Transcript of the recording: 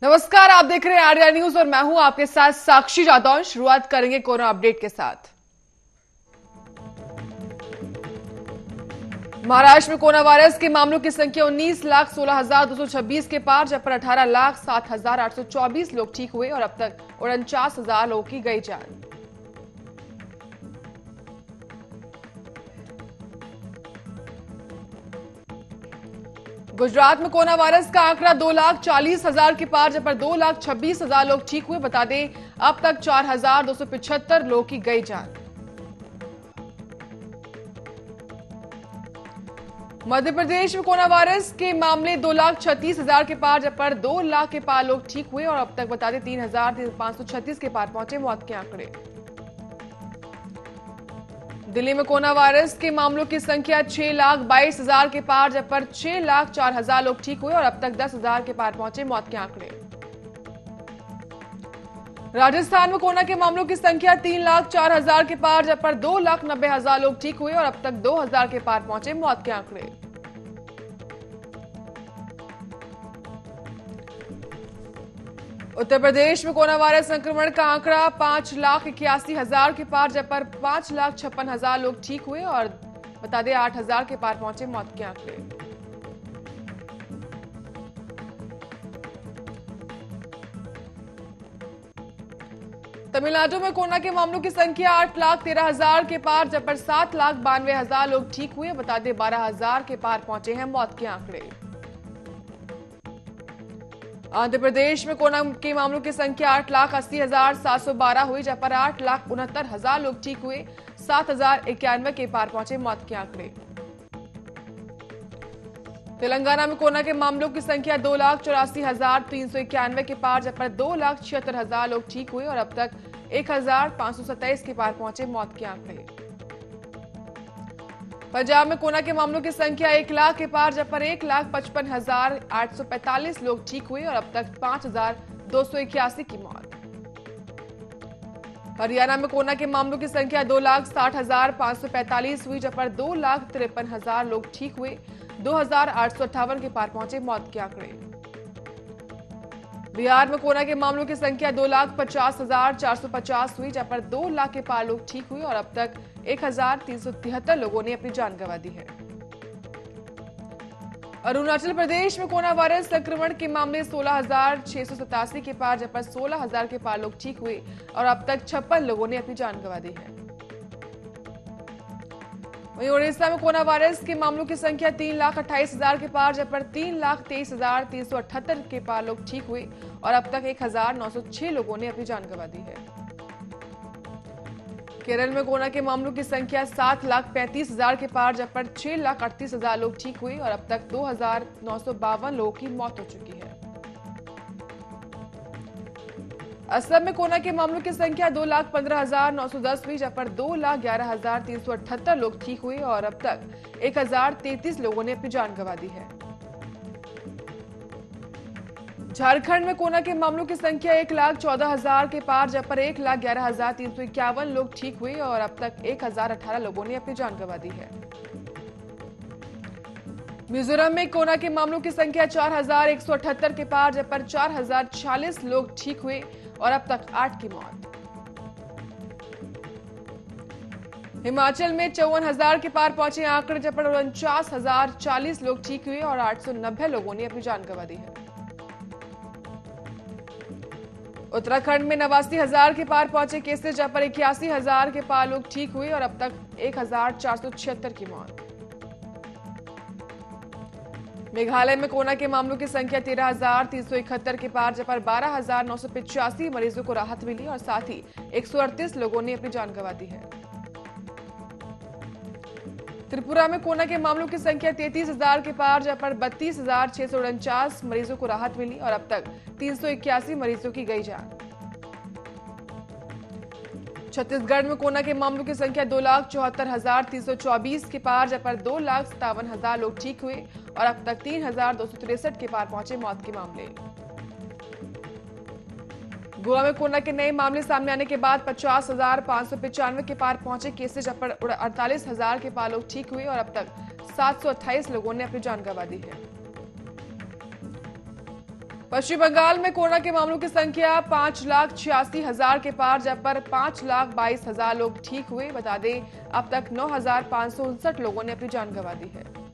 नमस्कार, आप देख रहे हैं आर्या न्यूज और मैं हूं आपके साथ साक्षी जादौन। शुरुआत करेंगे कोरोना अपडेट के साथ। महाराष्ट्र में कोरोना वायरस के मामलों की संख्या 19,16,226 के पार, जब पर 18,07,824 लोग ठीक हुए और अब तक 49,000 लोगों की गई जान। गुजरात में कोरोना वायरस का आंकड़ा 2,40,000 के पार, जब पर 2,26,000 लोग ठीक हुए। बता दें अब तक 4,275 लोगों की गई जान। मध्य प्रदेश में कोरोना वायरस के मामले 2,36,000 के पार, जब पर 2 लाख के पार लोग ठीक हुए और अब तक बता दें 3,536 के पार पहुंचे मौत के आंकड़े। दिल्ली में कोरोना वायरस के मामलों की संख्या 6,22,000 के पार, जब पर 6,04,000 लोग ठीक हुए और अब तक 10,000 के पार पहुंचे मौत के आंकड़े। राजस्थान में कोरोना के मामलों की संख्या 3,04,000 के पार, जब पर 2,90,000 लोग ठीक हुए और अब तक 2,000 के पार पहुंचे मौत के आंकड़े। उत्तर प्रदेश में कोरोना वायरस संक्रमण का आंकड़ा 5,81,000 के पार, जब पर 5,56,000 लोग ठीक हुए और बता दें 8,000 के पार पहुंचे मौत के आंकड़े। तमिलनाडु में कोरोना के मामलों की संख्या 8,13,000 के पार, जब पर 7,92,000 लोग ठीक हुए। बता दें 12,000 के पार पहुंचे हैं मौत के आंकड़े। आंध्र प्रदेश में कोरोना के मामलों की संख्या 8,80,712 हुई, जब पर 8,69,000 लोग ठीक हुए। 7,091 के पार पहुंचे मौत के आंकड़े। तेलंगाना में कोरोना के मामलों की संख्या 2,84,391 के पार, जब पर 2,76,000 लोग ठीक हुए और अब तक 1,527 के पार पहुंचे मौत के आंकड़े। पंजाब में कोरोना के मामलों की संख्या 1 लाख के पार, जब पर 1,55,845 लोग ठीक हुए और अब तक 5,281 की मौत। हरियाणा में कोरोना के मामलों की संख्या 2,60,545 हुई, जब पर 2,53,000 लोग ठीक हुए। 2,858 के पार पहुंचे मौत के आंकड़े। बिहार में कोरोना के मामलों की संख्या 2,50,450 हुई, जब पर 2 लाख के पार लोग ठीक हुए और अब तक 1,373 लोगों ने अपनी जान गंवा दी है। अरुणाचल प्रदेश में कोरोना वायरस संक्रमण के मामले 16,687 के पार, जब पर 16,000 के पार लोग ठीक हुए और अब तक 56 लोगों ने अपनी जान गंवा दी है। वहीं ओडिशा में कोरोना वायरस के मामलों की संख्या 3,28,000 के पार, जब पर 3,23,378 के पार लोग ठीक हुए और अब तक 1,906 लोगों ने अपनी जान गंवा दी है। केरल में कोरोना के मामलों की संख्या 7,35,000 के पार, जब पर 6,38,000 लोग ठीक हुए और अब तक 2,952 लोगों की मौत हो चुकी है। असम में कोरोना के मामलों की संख्या 2,15,910 हुई, जब पर 2,11,378 लोग ठीक हुए और अब तक 1,033 लोगों ने अपनी जान गंवा दी है। झारखंड में कोरोना के मामलों की संख्या 1,14,000 के पार, जब पर 1,11,351 लोग ठीक हुए और अब तक 1,018 लोगों ने अपनी जान गंवा दी है। मिजोरम में कोरोना के मामलों की संख्या 4,178 के पार, जब पर 4,046 लोग ठीक हुए और अब तक 8 की मौत। हिमाचल में 54,000 के पार पहुंचे आंकड़े, जब पर 49,040 लोग ठीक हुए और 890 लोगों ने अपनी जान गंवा दी है। उत्तराखंड में 89,000 के पार पहुंचे केसेस, जब पर 81,000 के पार लोग ठीक हुए और अब तक 1,476 की मौत। मेघालय में कोरोना के मामलों की संख्या 13,371 के पार, जब पर 12,985 मरीजों को राहत मिली और साथ ही 138 लोगों ने अपनी जान गंवा दी है। त्रिपुरा में कोरोना के मामलों की संख्या 33,000 के पार, जब पर 32,649 मरीजों को राहत मिली और अब तक 381 मरीजों की गई जान। छत्तीसगढ़ में कोरोना के मामलों की संख्या 2,74,324 के पार, जब पर 2,57,000 लोग ठीक हुए और अब तक 3,263 के पार पहुंचे मौत के मामले। गोवा में कोरोना के नए मामले सामने आने के बाद 50,595 के पार पहुंचे केसेस, जब पर 48,000 के पार लोग ठीक हुए और अब तक 728 लोगों ने अपनी जान गंवा दी है। पश्चिम बंगाल में कोरोना के मामलों की संख्या 5,86,000 के पार, जब पर 5,22,000 लोग ठीक हुए। बता दें अब तक 9,559 लोगों ने अपनी जान गंवा दी है।